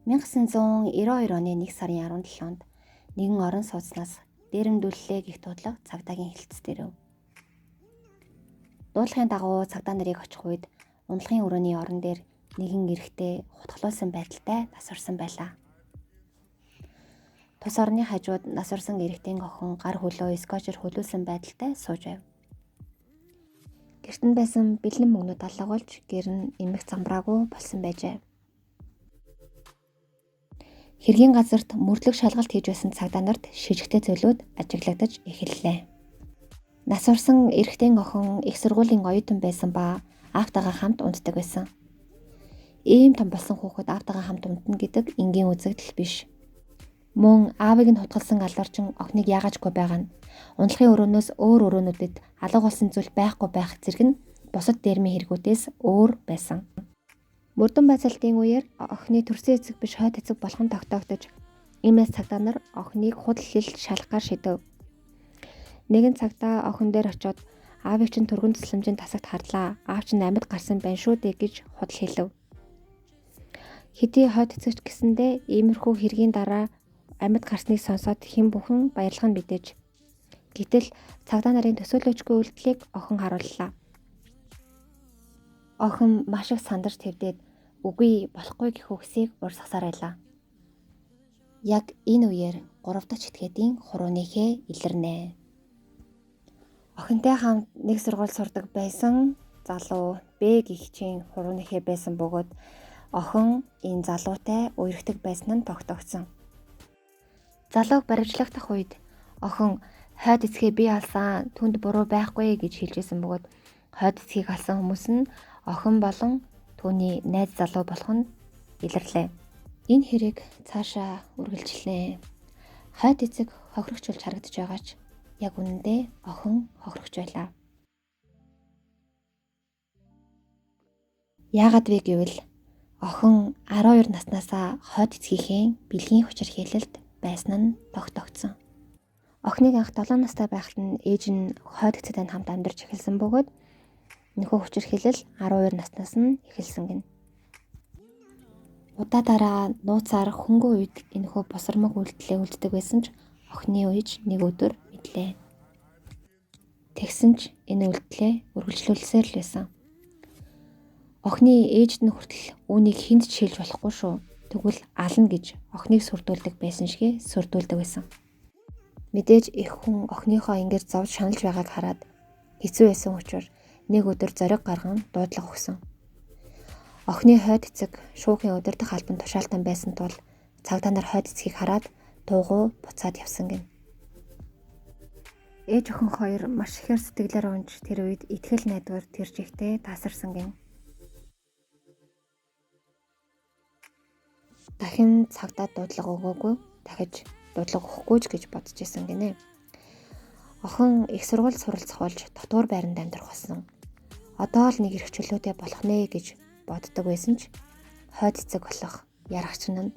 1992 оны 1 сарын 17-нд нэгэн орон сууцнаас дээрэмдүүллээ гэх дуудлага цагдаагийн хэлтс дээрв. Дуудлагын дагуу цагдаа нарыг очих үед унтлагын өрөөний орон дээр нэгэн эрэгтэй хутгалуулсан байдалтай нас орсон байлаа. Тус орны хажууд нас орсон эрэгтэйн охин гар хөлөө скотчээр хөлүүлсэн байдалтай сууж байв. Гэрт нь байсан бэлэн мөнгнүүд алгуулж гэр нь эмэх замбраагүй болсон байжээ. Хэргийн газарт мөрдлөг шалгалт хийж байсан цагдаа нарт шижигтэй зөвлөд ажиглагдаж эхэллээ. Нас орсон эрэгтэйн охин их сургуулийн оюутан байсан ба аавтайгаа хамт унтдаг байсан. Ийм том болсон хүүхэд аавтайгаа хамт унтна гэдэг энгийн үзэгдэл биш. Мөн аавыг нь хутгалсан алдарчин охиныг яагаачгүй байгаа нь унтлагын өрөөнөөс өөр өрөөнүүдэд алга болсон зүйл байхгүй байх зэрэг нь бусад дээрмийн хэрэгүүдээс өөр байсан. Мөрдөн байцаалтын үеэр охины төрсөн эцэг биш хойд эцэг болгон тогтоогдож, иймээс цагдаа нар охиныг худал хилж шалгахаар шийдэв. Нэгэн цагдаа охин дээр очиод аавыг чинь түргэн тусламжийн тасагт харлаа. Аав чинь амьд гарсан байна шүү дээ гэж худал хэлв. Хэдий хойд эцэгч гэсэндээ иймэрхүү хэргийн дараа амьд гарсныг сонсоод хэн бүхэн баярлах нь мэдээж. Гэтэл цагдаа нарын төсөөлөөчгүй үйлдэлийг охин харууллаа. Охин маш их сандарч твдээд үгүй болохгүй гэх үгсийг урсгасаар байлаа. Яг энэ үеэр 3 дахь этгээдийн хурууныхээ илэрнэ. Охинтой хамт нэг сургууль сурдаг байсан залуу Б гихчийн хурууныхээ байсан бөгөөд охин энэ залуутай үерхдэг байсан нь тогтогдсон. Залууг баривчлагдах үед охин хойд эцгээ би алсан түнд буруу байхгүй гэж хэлжсэн бөгөөд хойд эцгийг алсан хүмүүс нь охин болон түүний найз залуу болох нь илэрлээ. Энэ хэрэг цаашаа үргэлжлэнэ. Хойд эцэг хохирогч болж харагдаж байгаач яг үнэндээ охин хохирогч байлаа. Яагаад вэ гэвэл охин 12 наснаасаа хойд эцгийнхээ бэлгийн хүчээр хэлэлт байсан нь тогтогдсон. Охиныг анх 7 настай байхад нь ээж нь хойд эцэгтэй хамт амьдарч эхэлсэн бөгөөд нөхөө хүчээр хэлэл 12 наснаас нь эхэлсэн гэнэ. Удаа дараа нууцаар хөнгөн үед энэхүү босромог үйлдэлээ үлддэг байсан ч охины ээж нэг өдөр мэдлээ. Тэгсэн ч энэ үйлдэлээ үргэлжлүүлсээр л байсан. Охины ээжд нь хүртэл үүнийг хүнд ч хэлж болохгүй шүү. Тэгвэл ална гэж охиныг сүрдүүлдэг байсан шигээ сүрдүүлдэг байсан. Мэдээж их хүн охиныхоо ингэж зовж шаналж байгааг хараад хэцүү байсан учраас нэг өдөр зориг гарган дуудлага өгсөн. Охины хойд эцэг шүүхийн удирдах албан тушаалтан байсан тул цагдаа нар хойд эцгийг хараад дуугүй буцаад явсан гэнэ. Ээж охин хоёр маш ихээр сэтгэлээр унж тэр үед итгэл найдвар тэр жигтэй тасарсан гэнэ. Дахин цагдаа дуудлага өгөөгүй, дахиж дуудлага өгөхгүй ч гэж бодож исэн гинэ. Охин их сургууль суралцах болж дотуур байранд амьдрах болсон. Одоо л нэг эрх чөлөөтэй болох нэ гэж боддог байсан ч хойд эцэг болох ярагч нь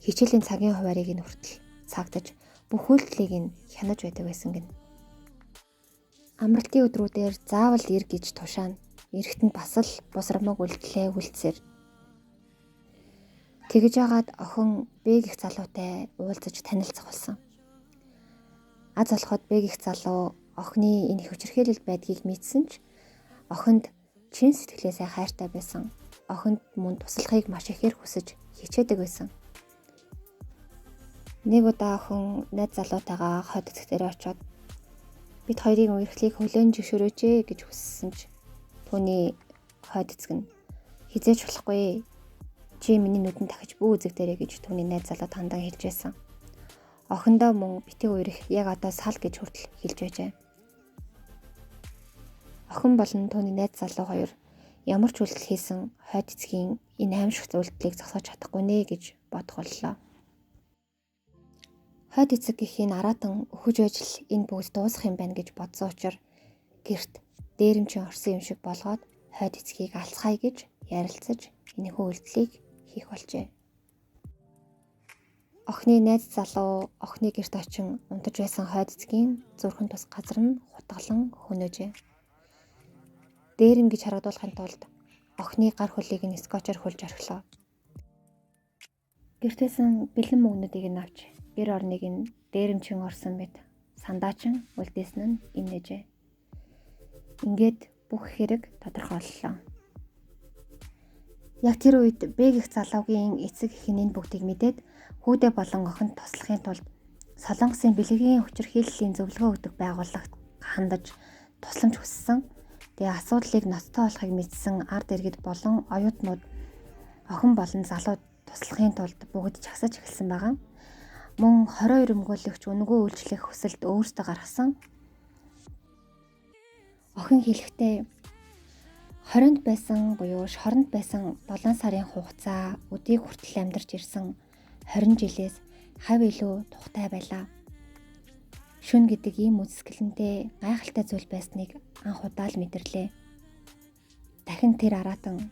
хичээлийн цагийн хуваарийг нь хүртэл цагдаж бүх үйлдэлийг нь хянаж байдаг байсан гэнэ. Амралтын өдрүүдээр заавал ир гэж тушаана. Эрэхт нь бас л босромог үйлдэлээ үлдсээр. Тэгж яагаад охин Б гих залуутай уулзаж танилцах болсон. Аз болоход Б гих залуу охины энэ хүчирхийлэл байдгийг мэдсэн ч охинд чин сэтгэлээсээ хайртай байсан. Охинд мөн туслахыг маш ихээр хүсэж хичээдэг байсан. Нэг удаа охин найз залуутайгаа хойд эцэгтэрээ очиод бид хоёрын үерхлийг хөлөөн зөвшөөрөөч гэж хүссэн ч түүний хойд эцэг нь хизээч болохгүй. Чи миний нүдэнд дахиж бүү үзэгдэрэй гэж түүний найз залууд хандан хэлж байсан. Охиндоо мөн битгий үерх яг одоо сал гэж хүртэл хэлж байжээ. Охин болон түүний найз залуу хоёр ямар ч үйлдэл хийсэн хойд эцгийн энэ аимшигт үйлдэлийг зогсоож чадахгүй нэ гэж бодох боллоо. Хойд эцэг гэхийн аратан өхөж ажил энэ бүгд дуусах юм байна гэж бодсон учраас гэрт дээрэмчин орсон юм шиг болгоод хойд эцгийг алцгаая гэж ярилцаж энэхүү үйлдэлийг хийх болжээ. Охины найз залуу охины гэрт очин унтаж байсан хойд эцгийн зүрхэн тус газар нь хутгалан хөнөөжээ. Дээрэм гэж харагдуулахын тулд охины гар хөлийг нь скотчоор хөлж орхилоо. Гэртээсэн бэлэн мөнгнүүдийг нь авч гэр орныг нь дээрэмчин орсон мэт сандаачин үлдээсэн нь инээжээ. Ингээд бүх хэрэг тодорхойллоо. Яг тэр үед Бэг их залуугийн эцэг эхний бүгдийг мэдээд хүүдээ болон охинд туслахын тулд Солонгосын бэлгийн хүчирхийллийн зөвлөгөө өгдөг байгууллагт хандаж тусламж хүссэн. Тэгээ асуудлыг ноцтой болохыг мэдсэн ард иргэд болон оюутнууд охин болон залууд туслахын тулд бүгд чагсаж эхэлсэн байгаа. Мөн 22 өмгөөлөгч үнэгүй үйлчлэх хүсэлд өөрсдөө гаргасан. Охин хэлэхдээ 20-нд байсан буюу шоронд байсан 7 сарын хугацаа өдийг хүртэл амьдарч ирсэн 20 жилээс хав илүү тухтай байлаа. Шүн гэдэг ийм үзэсгэлэнтэй гайхалтай зүйл байсныг анх удаа л мэдэрлээ. Дахин тэр аратан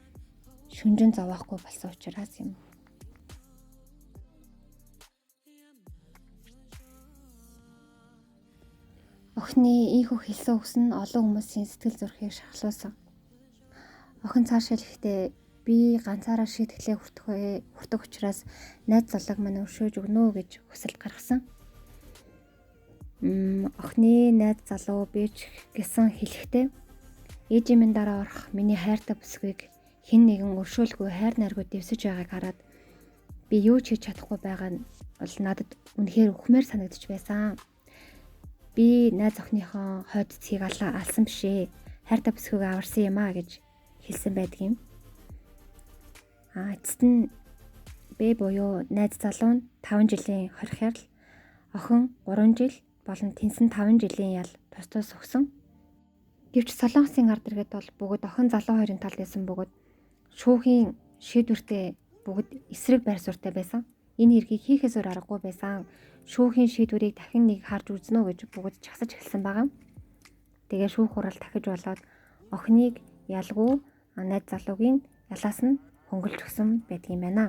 шүнжин зовоохгүй болсон учраас юм. Охины ийхүү хэлсэн үгс нь олон хүмүүсийн сэтгэл зүрхийг шахлуулсан. Охин цаашаа хэлэхдээ би ганцаараа шийтгэлээ хүртэх учраас найз залууг маань өршөөж өгнө гэж хүсэлт гаргасан. Охины найз залуу бич гэсэн хэлэхдээ ээжийн минь дараа орох миний хайртай бүсгүйг хэн нэгэн өршөөлгүй хайр найргүй дэвсэж байгааг хараад би юу ч хийж чадахгүй байгаа нь бол надад үнэхээр өхмээр санагдаж байсан. Би найз охиныхоо хойд цэгийг алсан бишээ. Хайртай бүсгүйг аварсан юм аа гэж хэлсэн байдгийн. Эцэст нь Б буюу найз залуу нь 5 жилийн хорхоор л охин 3 жил болон тэнсэн 5 жилийн ял тус тус өгсөн. Гэвч Солонгосын ард иргэд бол бүгд охин залуу хоёрын талд байсан бөгөөд шүүхийн шийдвэртээ бүгд эсрэг байр суурьтай байсан. Энэ хэргийг хийхээс өөр аргагүй байсан. Шүүхийн шийдвэрийг дахин нэг харж үзнэ үү гэж бүгд чагсаж эхэлсэн байгаа. Тэгээ шүүх хурал дахиж болоод охиныг ялгүй найз залуугийн ялаас нь хөнгөлж өгсөн байдгийм байна.